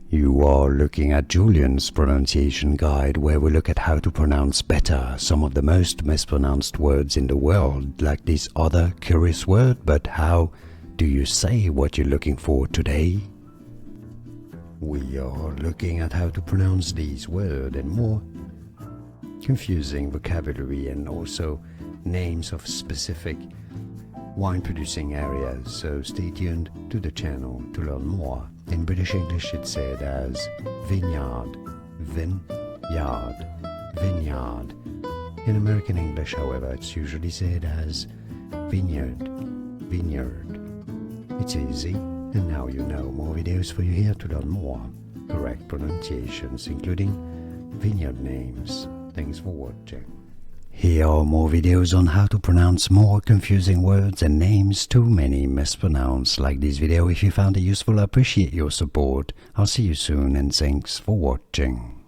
You are looking at Julian's pronunciation guide, where we look at how to pronounce better some of the most mispronounced words in the world, like this other curious word. But how do you say what you're looking for today? We are looking at how to pronounce these words and more confusing vocabulary, and also names of specific wine-producing areas, so stay tuned to the channel to learn more. In British English it's said as vineyard, vineyard, vineyard. In American English, however, it's usually said as vineyard, vineyard. It's easy, and now you know. More videos for you here to learn more correct pronunciations, including vineyard names. Thanks for watching. Here are more videos on how to pronounce more confusing words and names too many mispronounced. Like this video if you found it useful. I appreciate your support. I'll see you soon, and thanks for watching.